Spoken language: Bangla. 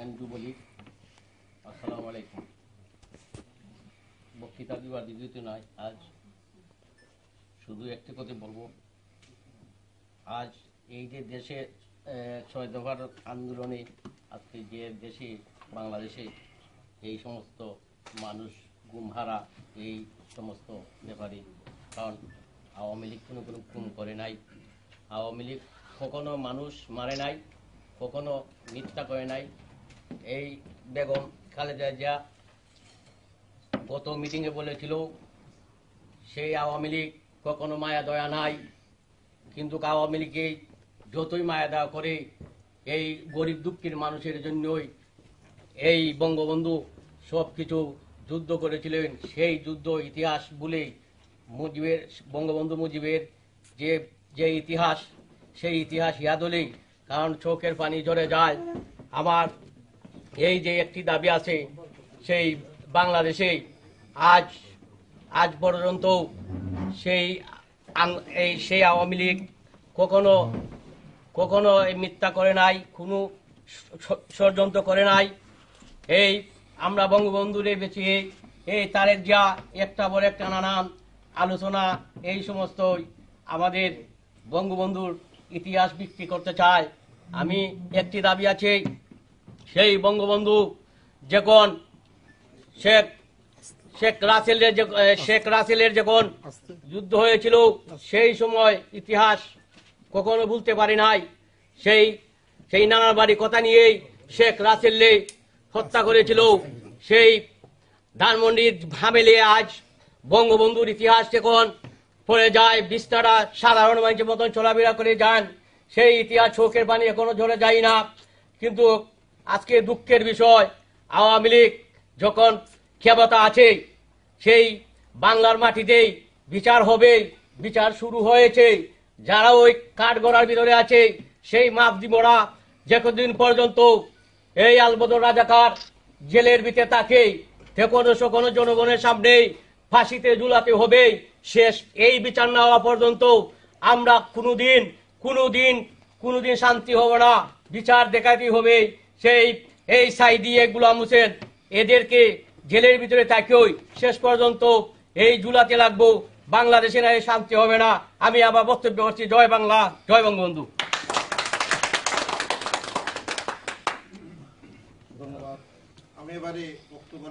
and যুবলীগ। আসসালামু আলাইকুম। বক্তৃতা দিবার দ্বিতীয়ত নয়, আজ শুধু একটি কথা বলবো। আজ এই যে দেশে ৬ দফার আন্দোলনে আজকে যে দেশে বাংলাদেশে এই সমস্ত মানুষ গুমহারা, এই সমস্ত ব্যাপারে, কারণ আওয়ামী লীগ কোনো গুম করে নাই, আওয়ামী লীগ কখনো মানুষ মারে নাই, কখনো মিথ্যা করে নাই। এই বেগম খালেদা জিয়া গত মিটিংয়ে বলেছিল সেই আওয়ামী লীগ কখনো মায়া দয়া নাই, কিন্তু আওয়ামী লীগে যতই মায়া দয়া করে এই গরিব দুঃখীর মানুষের জন্যই এই বঙ্গবন্ধু সব কিছু যুদ্ধ করেছিলেন। সেই যুদ্ধ ইতিহাস বলে বঙ্গবন্ধু মুজিবের যে ইতিহাস, সেই ইতিহাস ইয়াদ হলেই কারণ চোখের পানি ঝরে যায়। আমার এই যে একটি দাবি আছে, সেই বাংলাদেশে আজ পর্যন্ত সেই আওয়ামী লীগ কখনো মিথ্যা করে নাই, কোনো ষড়যন্ত্র করে নাই। এই আমরা বঙ্গবন্ধুরে বেঁচে এই তারেক জিয়া একটা পর একটা নানান আলোচনা এই সমস্ত আমাদের বঙ্গবন্ধুর ইতিহাস বিক্রি করতে চায়। আমি একটি দাবি আছে, সেই বঙ্গবন্ধু যখন শেখ রাসেলের যখন যুদ্ধ হয়েছিল, সেই সময় ইতিহাস কখনো ভুলতে পারি নাই। সেই নানার বাড়ি কথা নিয়েই শেখ রাসেলকে হত্যা করেছিল। সেই ধানমন্ডির ঝামেলে আজ বঙ্গবন্ধুর ইতিহাস যখন পড়ে যায়, বিস্তারা সাধারণ মানুষের মতন চলাফেরা করে যান, সেই ইতিহাস চোখের পানি এখনো ঝরে যায় না। কিন্তু আজকে দুঃখের বিষয়, আওয়ামী লীগ যখন ক্ষমতা আছে, সেই বাংলার মাটিতেই বিচার হবে, বিচার শুরু হয়েছে। যারা ওই কাঠগড়ার ভিতরে আছে, সেই মাফদিমরা যতদিন পর্যন্ত এই আলবদর রাজাকার জেলের ভিতরে থাকে, তখনো জনগণের সামনে ফাঁসিতে ঝুলাতে হবে। শেষ এই বিচার না হওয়া পর্যন্ত আমরা কোনোদিন শান্তি হব না, বিচার দেখাতে হবে। এই সাইদি গোলাম হোসেন এদেরকে জেলের ভিতরে থাকেও শেষ পর্যন্ত এই ঝুলাতে লাগবো, বাংলাদেশের শান্তি হবে না। আমি আবার বক্তব্য করছি, জয় বাংলা, জয় বঙ্গবন্ধু। ধন্যবাদ। আমি এবারে